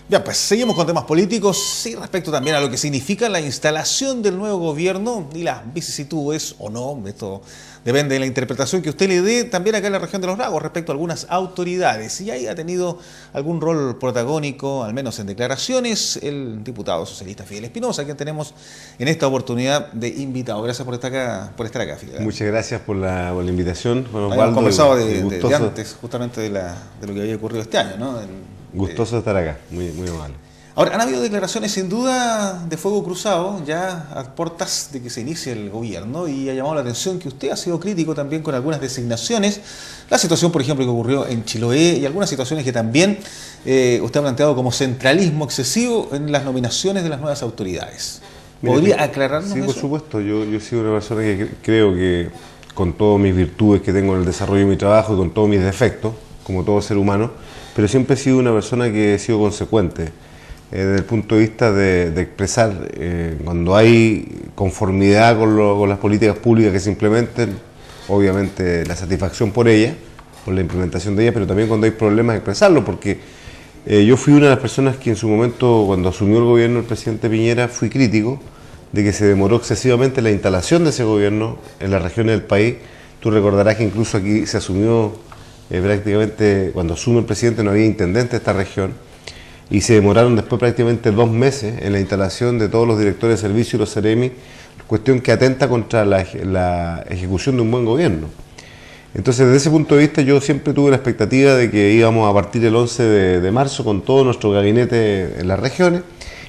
Ya, pues seguimos con temas políticos y respecto también a lo que significa la instalación del nuevo gobierno y las vicisitudes o no, esto depende de la interpretación que usted le dé también acá en la región de Los Lagos respecto a algunas autoridades. Y ahí ha tenido algún rol protagónico, al menos en declaraciones, el diputado socialista Fidel Espinosa, a quien tenemos en esta oportunidad de invitado. Gracias por estar acá, Fidel. Muchas gracias por la invitación. Bueno, habíamos conversado de antes, justamente de lo que había ocurrido este año, ¿no? Gustoso de estar acá, muy amable. Ahora, han habido declaraciones sin duda de fuego cruzado ya a puertas de que se inicie el gobierno y ha llamado la atención que usted ha sido crítico también con algunas designaciones. La situación, por ejemplo, que ocurrió en Chiloé y algunas situaciones que también usted ha planteado como centralismo excesivo en las nominaciones de las nuevas autoridades. ¿Podría aclararnos eso? Sí, por supuesto. Yo he sido una persona que creo que con todas mis virtudes que tengo en el desarrollo de mi trabajo y con todos mis defectos, como todo ser humano, pero siempre he sido una persona que he sido consecuente desde el punto de vista de expresar cuando hay conformidad con las políticas públicas que se implementen, obviamente la satisfacción por ellas, por la implementación de ellas, pero también cuando hay problemas expresarlo, porque yo fui una de las personas que en su momento, cuando asumió el gobierno el presidente Piñera, fui crítico de que se demoró excesivamente la instalación de ese gobierno en las regiones del país. Tú recordarás que incluso aquí se asumió prácticamente, cuando asume el presidente no había intendente de esta región y se demoraron después prácticamente 2 meses en la instalación de todos los directores de servicio y los Ceremi, cuestión que atenta contra la ejecución de un buen gobierno. Entonces, desde ese punto de vista, yo siempre tuve la expectativa de que íbamos a partir el 11 de marzo con todo nuestro gabinete en las regiones.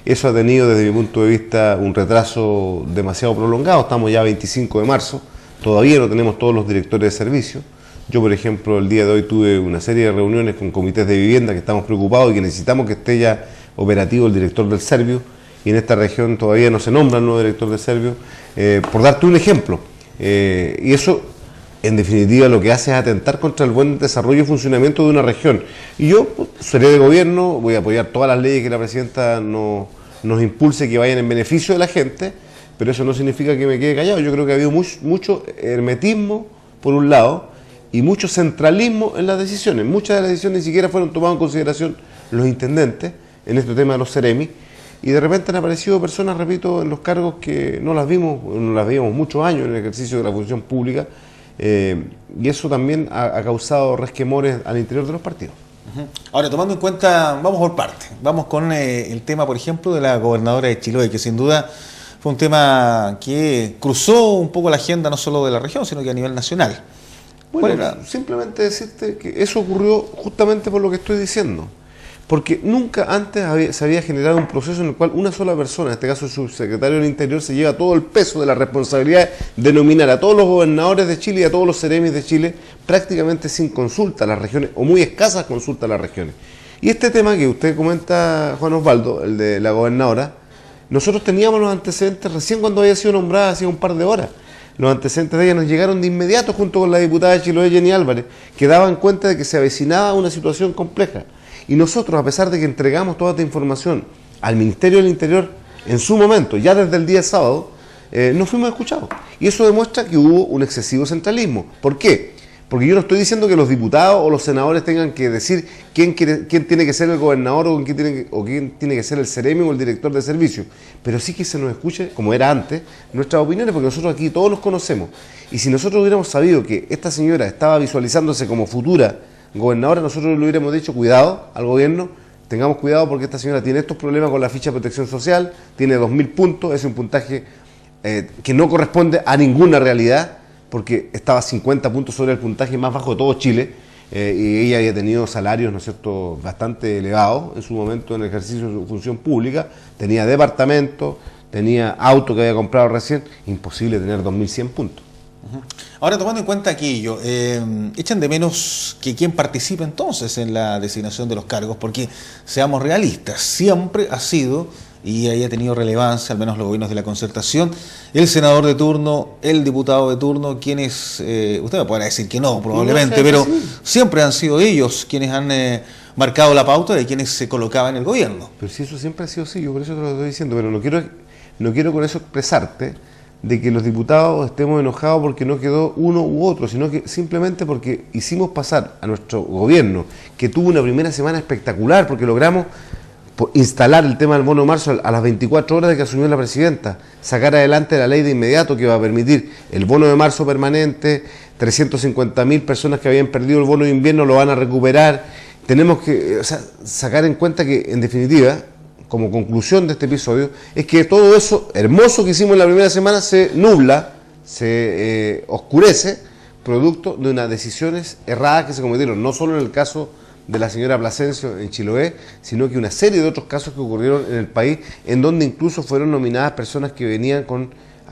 Eso ha tenido, desde mi punto de vista, un retraso demasiado prolongado. Estamos ya a 25 de marzo, todavía no tenemos todos los directores de servicio. Yo, por ejemplo, el día de hoy tuve una serie de reuniones con comités de vivienda que estamos preocupados y que necesitamos que esté ya operativo el director del Servio, y en esta región todavía no se nombra el nuevo director del Servio, por darte un ejemplo. Y eso, en definitiva, lo que hace es atentar contra el buen desarrollo y funcionamiento de una región. Y yo, seré de gobierno, voy a apoyar todas las leyes que la presidenta nos impulse que vayan en beneficio de la gente, pero eso no significa que me quede callado. Yo creo que ha habido mucho hermetismo, por un lado, y mucho centralismo en las decisiones. Muchas de las decisiones ni siquiera fueron tomadas en consideración los intendentes en este tema de los Ceremi, y de repente han aparecido personas, repito, en los cargos que no las veíamos muchos años en el ejercicio de la función pública, y eso también ha causado resquemores al interior de los partidos. Ahora, tomando en cuenta, vamos por parte, vamos con el tema, por ejemplo, de la gobernadora de Chiloé, que sin duda fue un tema que cruzó un poco la agenda no solo de la región, sino que a nivel nacional. Bueno, simplemente decirte que eso ocurrió justamente por lo que estoy diciendo, porque nunca antes se había generado un proceso en el cual una sola persona, en este caso el subsecretario del Interior, se lleva todo el peso de la responsabilidad de nominar a todos los gobernadores de Chile y a todos los seremis de Chile prácticamente sin consulta a las regiones, o muy escasas consultas a las regiones. Y este tema que usted comenta, Juan Osvaldo, el de la gobernadora, nosotros teníamos los antecedentes recién cuando había sido nombrada hace un par de horas. Los antecedentes de ella nos llegaron de inmediato junto con la diputada de Chiloé, Jenny Álvarez, que daban cuenta de que se avecinaba una situación compleja. Y nosotros, a pesar de que entregamos toda esta información al Ministerio del Interior en su momento, ya desde el día sábado, no fuimos escuchados. Y eso demuestra que hubo un excesivo centralismo. ¿Por qué? Porque yo no estoy diciendo que los diputados o los senadores tengan que decir quién tiene que ser el gobernador o quién tiene que ser el Ceremi o el director de servicio, pero sí que se nos escuche, como era antes, nuestras opiniones, porque nosotros aquí todos nos conocemos. Y si nosotros hubiéramos sabido que esta señora estaba visualizándose como futura gobernadora, nosotros le hubiéramos dicho, cuidado al gobierno, tengamos cuidado porque esta señora tiene estos problemas con la ficha de protección social, tiene 2000 puntos, es un puntaje que no corresponde a ninguna realidad, porque estaba 50 puntos sobre el puntaje más bajo de todo Chile, y ella había tenido salarios, ¿no es cierto?, bastante elevados en su momento en el ejercicio de su función pública, tenía departamento, tenía auto que había comprado recién, imposible tener 2100 puntos. Ahora, tomando en cuenta aquello, echan de menos que quien participe entonces en la designación de los cargos, porque seamos realistas, siempre ha sido y haya tenido relevancia, al menos los gobiernos de la concertación, el senador de turno, el diputado de turno, quienes, usted me podrá decir que no, probablemente, pero siempre han sido ellos quienes han marcado la pauta de quienes se colocaban en el gobierno. Pero si eso siempre ha sido así, yo por eso te lo estoy diciendo, pero no quiero con eso expresarte de que los diputados estemos enojados porque no quedó uno u otro, sino que simplemente porque hicimos pasar a nuestro gobierno, que tuvo una primera semana espectacular, porque logramos instalar el tema del bono de marzo a las 24 horas de que asumió la presidenta, sacar adelante la ley de inmediato que va a permitir el bono de marzo permanente, 350.000 personas que habían perdido el bono de invierno lo van a recuperar. Tenemos que sacar en cuenta que, en definitiva, como conclusión de este episodio, es que todo eso hermoso que hicimos en la primera semana se nubla, se oscurece, producto de unas decisiones erradas que se cometieron, no solo en el caso de la señora Plasencia en Chiloé, sino que una serie de otros casos que ocurrieron en el país, en donde incluso fueron nominadas personas que venían con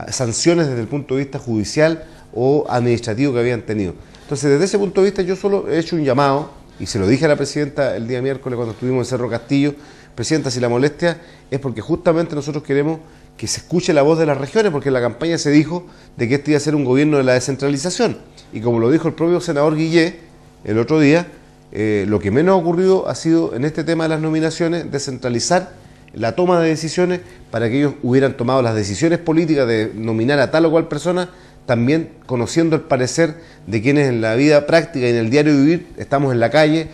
sanciones desde el punto de vista judicial o administrativo que habían tenido. Entonces, desde ese punto de vista, yo solo he hecho un llamado, y se lo dije a la presidenta el día miércoles cuando estuvimos en Cerro Castillo: presidenta, si la molestia es porque justamente nosotros queremos que se escuche la voz de las regiones, porque en la campaña se dijo de que este iba a ser un gobierno de la descentralización, y como lo dijo el propio senador Guillé el otro día, lo que menos ha ocurrido ha sido en este tema de las nominaciones descentralizar la toma de decisiones para que ellos hubieran tomado las decisiones políticas de nominar a tal o cual persona, también conociendo el parecer de quienes en la vida práctica y en el diario vivir estamos en la calle,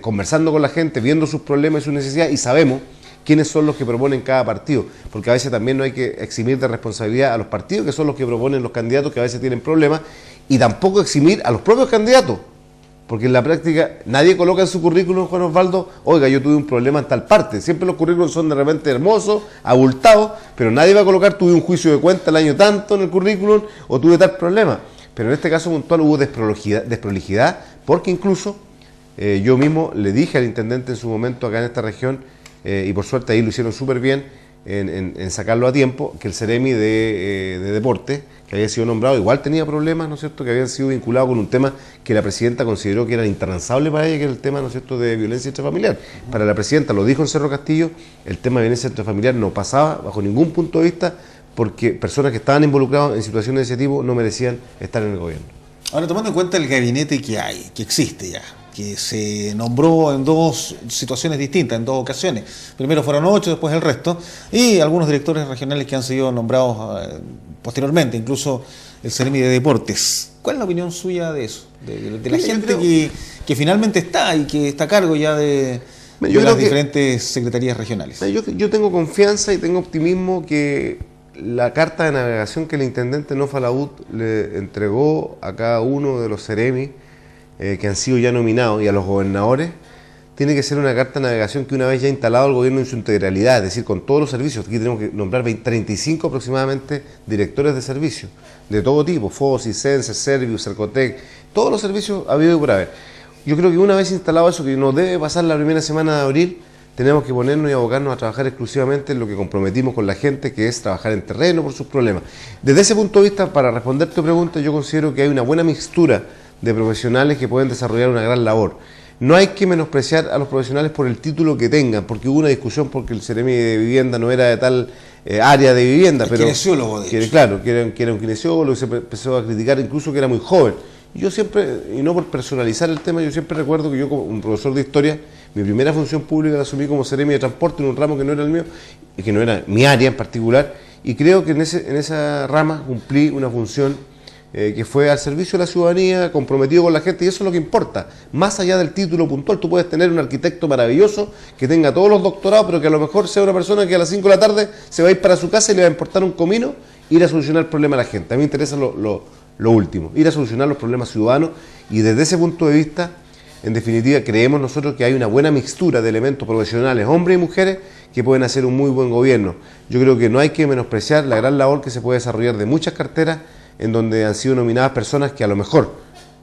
conversando con la gente, viendo sus problemas y sus necesidades, y sabemos quiénes son los que proponen cada partido, porque a veces también no hay que eximir de responsabilidad a los partidos, que son los que proponen los candidatos que a veces tienen problemas, y tampoco eximir a los propios candidatos, porque en la práctica nadie coloca en su currículum, Juan Osvaldo, oiga, yo tuve un problema en tal parte. Siempre los currículums son de repente hermosos, abultados, pero nadie va a colocar tuve un juicio de cuenta el año tanto en el currículum o tuve tal problema. Pero en este caso puntual hubo desprolijidad, porque incluso yo mismo le dije al intendente en su momento acá en esta región, y por suerte ahí lo hicieron súper bien en sacarlo a tiempo, que el Ceremi de Deporte, que había sido nombrado, igual tenía problemas, ¿no es cierto?, que habían sido vinculados con un tema que la presidenta consideró que era intransable para ella, que era el tema, ¿no es cierto?, de violencia intrafamiliar. Para la presidenta, lo dijo en Cerro Castillo, el tema de violencia intrafamiliar no pasaba bajo ningún punto de vista, porque personas que estaban involucradas en situaciones de ese tipo no merecían estar en el gobierno. Ahora, tomando en cuenta el gabinete que hay, que existe ya, que se nombró en dos situaciones distintas, en dos ocasiones. Primero fueron 8, después el resto, y algunos directores regionales que han sido nombrados posteriormente, incluso el Ceremi de Deportes. ¿Cuál es la opinión suya de eso? De la gente que finalmente está y que está a cargo ya de las diferentes secretarías regionales. Yo tengo confianza y tengo optimismo que la carta de navegación que el intendente Nofa Laud le entregó a cada uno de los Ceremi que han sido ya nominados y a los gobernadores, tiene que ser una carta de navegación que una vez ya instalado el gobierno en su integralidad, es decir, con todos los servicios. Aquí tenemos que nombrar 35 aproximadamente directores de servicios, de todo tipo, FOSI, CENSE, Servius, Cercotec, todos los servicios habido y por haber. Yo creo que una vez instalado eso, que no debe pasar la primera semana de abril, tenemos que ponernos y abocarnos a trabajar exclusivamente en lo que comprometimos con la gente, que es trabajar en terreno por sus problemas. Desde ese punto de vista, para responder tu pregunta, yo considero que hay una buena mixtura de profesionales que pueden desarrollar una gran labor. No hay que menospreciar a los profesionales por el título que tengan, porque hubo una discusión porque el Ceremi de Vivienda no era de tal área de vivienda, pero kinesiólogo, de hecho. Claro, que era un kinesiólogo, y se empezó a criticar incluso que era muy joven. Yo siempre, y no por personalizar el tema, yo siempre recuerdo que yo como un profesor de historia, mi primera función pública la asumí como Ceremi de Transporte en un ramo que no era el mío, y que no era mi área en particular, y creo que en esa rama cumplí una función que fue al servicio de la ciudadanía, comprometido con la gente, y eso es lo que importa. Más allá del título puntual, tú puedes tener un arquitecto maravilloso que tenga todos los doctorados, pero que a lo mejor sea una persona que a las 5 de la tarde se va a ir para su casa y le va a importar un comino ir a solucionar el problema a la gente. A mí me interesa lo último, ir a solucionar los problemas ciudadanos, y desde ese punto de vista, en definitiva, creemos nosotros que hay una buena mixtura de elementos profesionales, hombres y mujeres, que pueden hacer un muy buen gobierno. Yo creo que no hay que menospreciar la gran labor que se puede desarrollar de muchas carteras, en donde han sido nominadas personas que a lo mejor,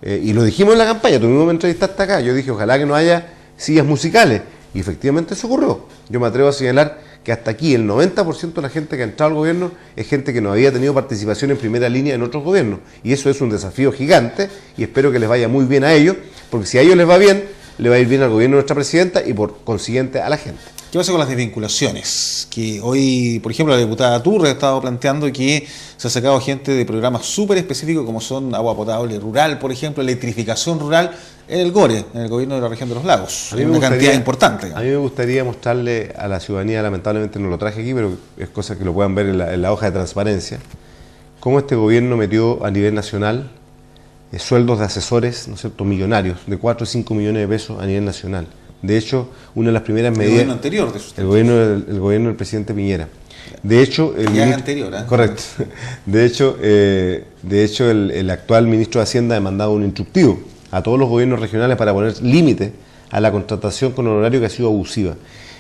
y lo dijimos en la campaña, tú mismo me entrevistaste acá, yo dije ojalá que no haya sillas musicales, y efectivamente eso ocurrió. Yo me atrevo a señalar que hasta aquí el 90% de la gente que ha entrado al gobierno es gente que no había tenido participación en primera línea en otros gobiernos, y eso es un desafío gigante, y espero que les vaya muy bien a ellos, porque si a ellos les va bien, le va a ir bien al gobierno de nuestra presidenta y por consiguiente a la gente. ¿Qué pasa con las desvinculaciones? Que hoy, por ejemplo, la diputada Turre ha estado planteando que se ha sacado gente de programas súper específicos como son agua potable rural, por ejemplo, electrificación rural en el GORE, en el gobierno de la región de los lagos. Hay una cantidad importante. A mí me gustaría mostrarle a la ciudadanía, lamentablemente no lo traje aquí, pero es cosa que lo puedan ver en la hoja de transparencia, cómo este gobierno metió a nivel nacional sueldos de asesores, ¿no es cierto?, millonarios, de 4 o 5 millones de pesos a nivel nacional. De hecho, una de las primeras medidas... El gobierno anterior de sus el gobierno del presidente Piñera. De hecho, anterior, ¿eh? Correcto. De hecho, el actual ministro de Hacienda ha mandado un instructivo a todos los gobiernos regionales para poner límite a la contratación con honorario que ha sido abusiva.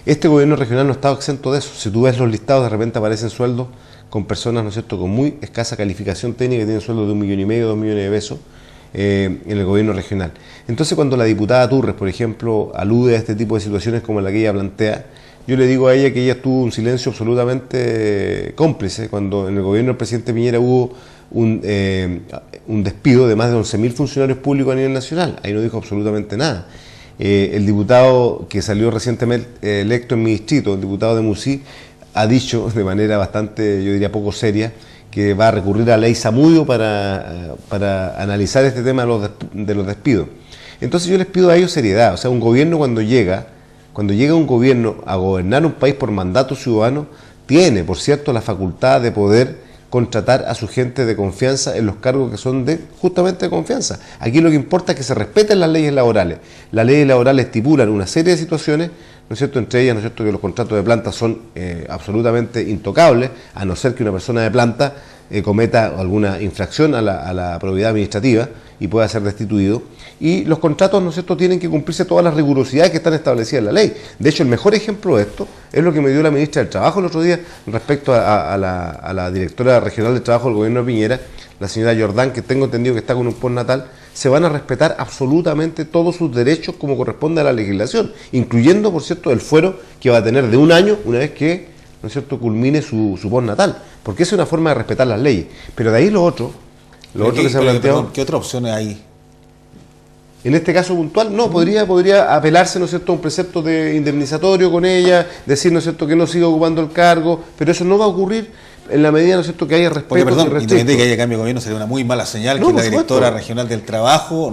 Este gobierno regional no está exento de eso. Si tú ves los listados, de repente aparecen sueldos con personas, ¿no es cierto?, con muy escasa calificación técnica, que tienen sueldos de 1,5 millones, 2 millones de pesos en el gobierno regional. Entonces, cuando la diputada Turres, por ejemplo, alude a este tipo de situaciones como la que ella plantea, yo le digo a ella que ella tuvo un silencio absolutamente cómplice cuando en el gobierno del presidente Piñera hubo un despido de más de 11.000 funcionarios públicos a nivel nacional. Ahí no dijo absolutamente nada. El diputado que salió recientemente electo en mi distrito, el diputado de Musi, ha dicho de manera bastante, yo diría, poco seria, que va a recurrir a la ley Zamudio para analizar este tema de los despidos. Entonces yo les pido a ellos seriedad. O sea, un gobierno cuando llega un gobierno a gobernar un país por mandato ciudadano, tiene, por cierto, la facultad de poder contratar a su gente de confianza en los cargos que son justamente de confianza. Aquí lo que importa es que se respeten las leyes laborales. Las leyes laborales estipulan una serie de situaciones, ¿no es cierto?, entre ellas, ¿no es cierto?, que los contratos de planta son absolutamente intocables, a no ser que una persona de planta cometa alguna infracción a la probidad administrativa y pueda ser destituido. Y los contratos, ¿no es cierto?, tienen que cumplirse todas las rigurosidades que están establecidas en la ley. De hecho, el mejor ejemplo de esto es lo que me dio la ministra del Trabajo el otro día respecto a la directora regional de Trabajo del gobierno de Piñera, la señora Jordán, que tengo entendido que está con un postnatal. Se van a respetar absolutamente todos sus derechos como corresponde a la legislación, incluyendo, por cierto, el fuero que va a tener de 1 año una vez que, ¿no es cierto?, culmine su postnatal, porque esa es una forma de respetar las leyes. Pero de ahí lo otro que se ha planteado... ¿Qué otra opción hay? En este caso puntual, no, podría apelarse, ¿no es cierto?, a un precepto de indemnizatorio con ella, decir, ¿no es cierto?, que no siga ocupando el cargo, pero eso no va a ocurrir en la medida, ¿no es cierto?, que haya respeto. Porque, perdón, independientemente de que haya cambio de gobierno, sería una muy mala señal que la directora regional del trabajo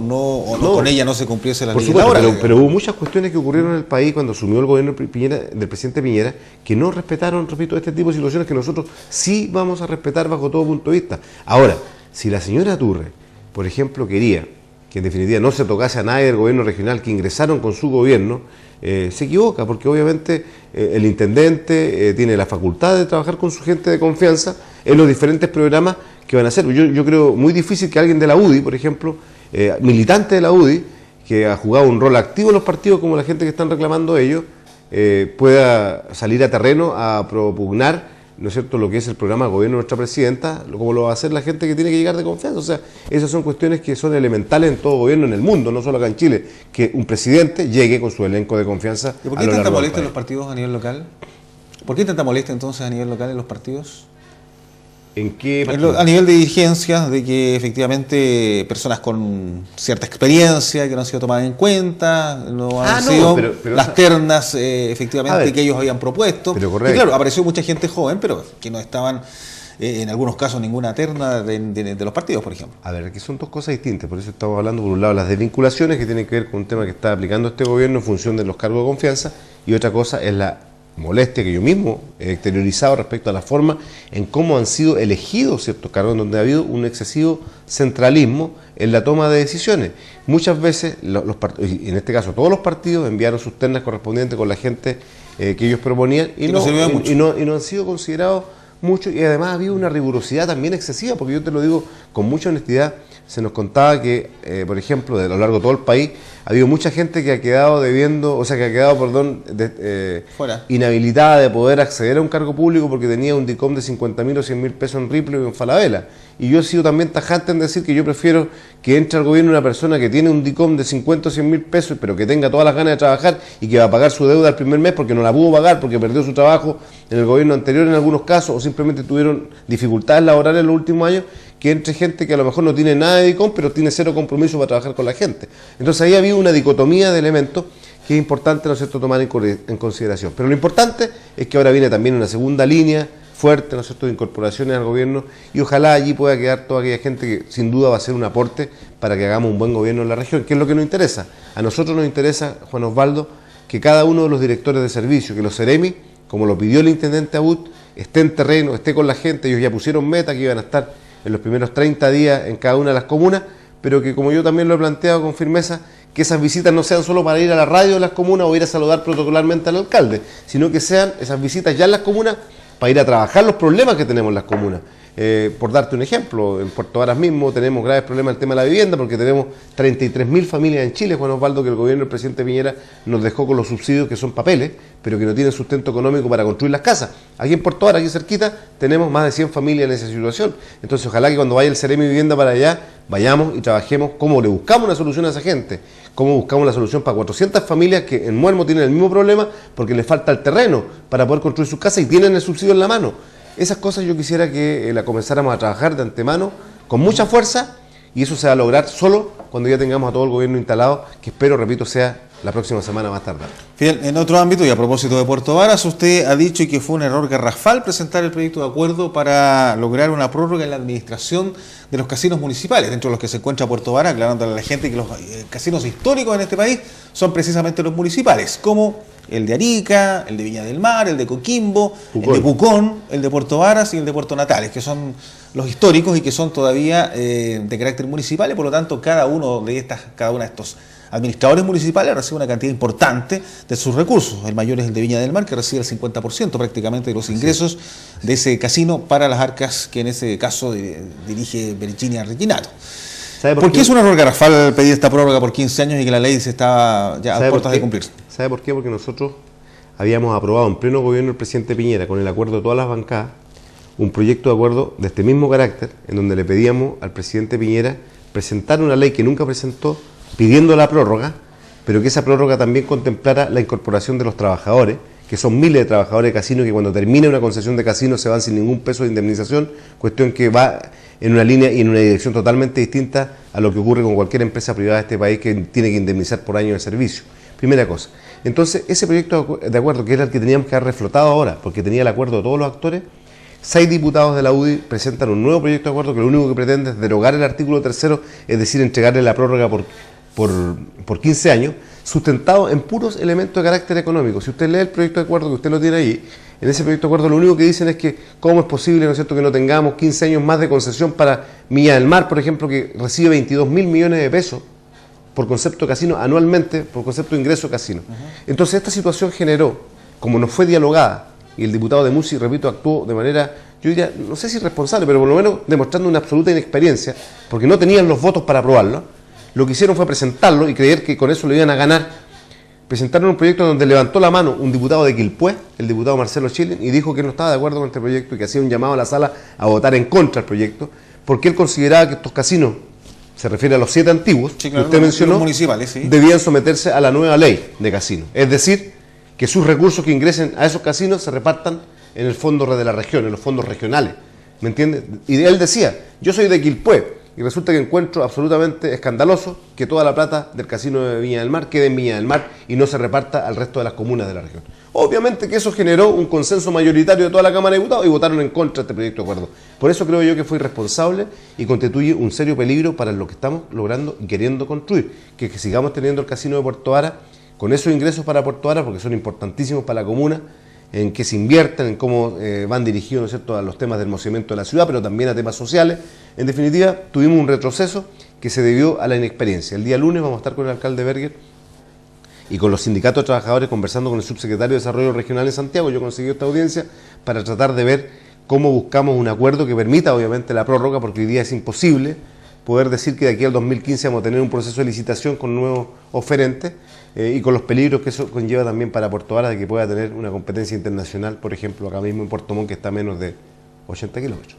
con ella no se cumpliese la ley laboral. Pero hubo muchas cuestiones que ocurrieron en el país cuando asumió el gobierno del presidente Piñera, que no respetaron, repito, este tipo de situaciones que nosotros sí vamos a respetar bajo todo punto de vista. Ahora, si la señora Turre, por ejemplo, quería que en definitiva no se tocase a nadie del gobierno regional que ingresaron con su gobierno, se equivoca, porque obviamente el intendente tiene la facultad de trabajar con su gente de confianza en los diferentes programas que van a hacer. Yo creo muy difícil que alguien de la UDI, por ejemplo, militante de la UDI, que ha jugado un rol activo en los partidos como la gente que están reclamando ellos, pueda salir a terreno a propugnar, ¿no es cierto?, lo que es el programa de gobierno de nuestra presidenta, como lo va a hacer la gente que tiene que llegar de confianza. O sea, esas son cuestiones que son elementales en todo gobierno en el mundo, no solo acá en Chile, que un presidente llegue con su elenco de confianza. ¿Y por qué tanta molestia en los partidos a nivel local? ¿Por qué tanta molestia entonces a nivel local en los partidos? ¿En qué? A nivel de dirigencia, de que efectivamente personas con cierta experiencia que no han sido tomadas en cuenta, no han sido las ternas efectivamente que ellos habían propuesto. Pero correcto. Y claro, apareció mucha gente joven, pero que no estaban en algunos casos ninguna terna de los partidos, por ejemplo. A ver, aquí son dos cosas distintas, por eso estamos hablando por un lado las desvinculaciones que tienen que ver con un tema que está aplicando este gobierno en función de los cargos de confianza, y otra cosa es la molestia que yo mismo he exteriorizado respecto a la forma en cómo han sido elegidos ciertos cargos, en donde ha habido un excesivo centralismo en la toma de decisiones. Muchas veces, y en este caso todos los partidos, enviaron sus ternas correspondientes con la gente que ellos proponían y no han sido considerados mucho, y además ha habido una rigurosidad también excesiva, porque yo te lo digo con mucha honestidad. Se nos contaba que, por ejemplo, a lo largo de todo el país, ha habido mucha gente que ha quedado inhabilitada de poder acceder a un cargo público porque tenía un DICOM de 50.000 o 100.000 pesos en Ripley o en Falabella. Y yo he sido también tajante en decir que yo prefiero que entre al gobierno una persona que tiene un DICOM de 50 o 100.000 pesos, pero que tenga todas las ganas de trabajar y que va a pagar su deuda el primer mes porque no la pudo pagar, porque perdió su trabajo en el gobierno anterior en algunos casos, o simplemente tuvieron dificultades laborales en los últimos años, que entre gente que a lo mejor no tiene nada de DICOM, pero tiene cero compromiso para trabajar con la gente. Entonces ahí ha habido una dicotomía de elementos que es importante, ¿no es cierto?, tomar en consideración. Pero lo importante es que ahora viene también una segunda línea fuerte, ¿no es cierto?, de incorporaciones al gobierno, y ojalá allí pueda quedar toda aquella gente que sin duda va a ser un aporte para que hagamos un buen gobierno en la región, que es lo que nos interesa. A nosotros nos interesa, Juan Osvaldo, que cada uno de los directores de servicio, que los Ceremi, como lo pidió el intendente Abud, esté en terreno, esté con la gente. Ellos ya pusieron meta que iban a estar en los primeros 30 días en cada una de las comunas, pero que, como yo también lo he planteado con firmeza, que esas visitas no sean solo para ir a la radio de las comunas o ir a saludar protocolarmente al alcalde, sino que sean esas visitas ya en las comunas para ir a trabajar los problemas que tenemos en las comunas. Por darte un ejemplo, en Puerto Varas mismo tenemos graves problemas en el tema de la vivienda porque tenemos 33.000 familias en Chile, Juan Osvaldo, que el gobierno del presidente Piñera nos dejó con los subsidios que son papeles, pero que no tienen sustento económico para construir las casas. Aquí en Puerto Varas, aquí cerquita, tenemos más de 100 familias en esa situación. Entonces ojalá que cuando vaya el Ceremi Vivienda para allá, vayamos y trabajemos cómo le buscamos una solución a esa gente, cómo buscamos la solución para 400 familias que en Muermo tienen el mismo problema porque les falta el terreno para poder construir sus casas y tienen el subsidio en la mano. Esas cosas yo quisiera que la comenzáramos a trabajar de antemano con mucha fuerza, y eso se va a lograr solo cuando ya tengamos a todo el gobierno instalado, que espero, repito, sea la próxima semana más tardar. Fidel, en otro ámbito y a propósito de Puerto Varas, usted ha dicho que fue un error garrafal presentar el proyecto de acuerdo para lograr una prórroga en la administración de los casinos municipales, dentro de los que se encuentra Puerto Varas, aclarándole a la gente que los casinos históricos en este país son precisamente los municipales, como el de Arica, el de Viña del Mar, el de Coquimbo, el de Pucón, el de Puerto Varas y el de Puerto Natales, que son los históricos y que son todavía de carácter municipal, y por lo tanto cada uno de estos administradores municipales recibe una cantidad importante de sus recursos. El mayor es el de Viña del Mar, que recibe el 50% prácticamente de los ingresos de ese casino para las arcas que en ese caso dirige Virginia Reginato. ¿Por qué es un error garrafal pedir esta prórroga por 15 años y que la ley se está ya a puertas de cumplirse? ¿Sabe por qué? Porque nosotros habíamos aprobado en pleno gobierno del presidente Piñera, con el acuerdo de todas las bancadas, un proyecto de acuerdo de este mismo carácter, en donde le pedíamos al presidente Piñera presentar una ley que nunca presentó, pidiendo la prórroga, pero que esa prórroga también contemplara la incorporación de los trabajadores, que son miles de trabajadores de casinos que cuando termina una concesión de casino se van sin ningún peso de indemnización, cuestión que va en una línea y en una dirección totalmente distinta a lo que ocurre con cualquier empresa privada de este país que tiene que indemnizar por año de servicio. Primera cosa. Entonces, ese proyecto de acuerdo, que era el que teníamos que haber reflotado ahora, porque tenía el acuerdo de todos los actores, 6 diputados de la UDI presentan un nuevo proyecto de acuerdo que lo único que pretende es derogar el artículo 3º, es decir, entregarle la prórroga por 15 años, sustentado en puros elementos de carácter económico. Si usted lee el proyecto de acuerdo, que usted lo tiene ahí, en ese proyecto de acuerdo lo único que dicen es que cómo es posible, ¿no es cierto?, que no tengamos 15 años más de concesión para Viña del Mar, por ejemplo, que recibe 22.000 millones de pesos por concepto de casino anualmente, por concepto de ingreso casino. Entonces esta situación generó, como no fue dialogada, y el diputado de Musi, repito, actuó de manera, yo diría, no sé si irresponsable, pero por lo menos demostrando una absoluta inexperiencia, porque no tenían los votos para aprobarlo, lo que hicieron fue presentarlo y creer que con eso lo iban a ganar. Presentaron un proyecto donde levantó la mano un diputado de Quilpué, el diputado Marcelo Schilling, y dijo que no estaba de acuerdo con este proyecto y que hacía un llamado a la sala a votar en contra del proyecto, porque él consideraba que estos casinos, se refiere a los 7 antiguos, sí, claro, que usted mencionó, municipales, sí, debían someterse a la nueva ley de casinos. Es decir, que sus recursos que ingresen a esos casinos se repartan en el fondo de la región, en los fondos regionales. ¿Me entiende? Y él decía, yo soy de Quilpué, y resulta que encuentro absolutamente escandaloso que toda la plata del casino de Viña del Mar quede en Viña del Mar y no se reparta al resto de las comunas de la región. Obviamente que eso generó un consenso mayoritario de toda la Cámara de Diputados y votaron en contra de este proyecto de acuerdo. Por eso creo yo que fue irresponsable y constituye un serio peligro para lo que estamos logrando y queriendo construir, que sigamos teniendo el casino de Puerto Varas con esos ingresos para Puerto Varas, porque son importantísimos para la comuna, en qué se invierten, en cómo van dirigidos, ¿no es cierto?, a los temas del mocimiento de la ciudad, pero también a temas sociales. En definitiva, tuvimos un retroceso que se debió a la inexperiencia. El día lunes vamos a estar con el alcalde Berger y con los sindicatos de trabajadores conversando con el subsecretario de Desarrollo Regional en Santiago. Yo conseguí esta audiencia para tratar de ver cómo buscamos un acuerdo que permita obviamente la prórroga, porque hoy día es imposible poder decir que de aquí al 2015 vamos a tener un proceso de licitación con nuevos oferentes y con los peligros que eso conlleva también para Puerto Varas de que pueda tener una competencia internacional, por ejemplo, acá mismo en Puerto Montt, que está a menos de 80 kilómetros.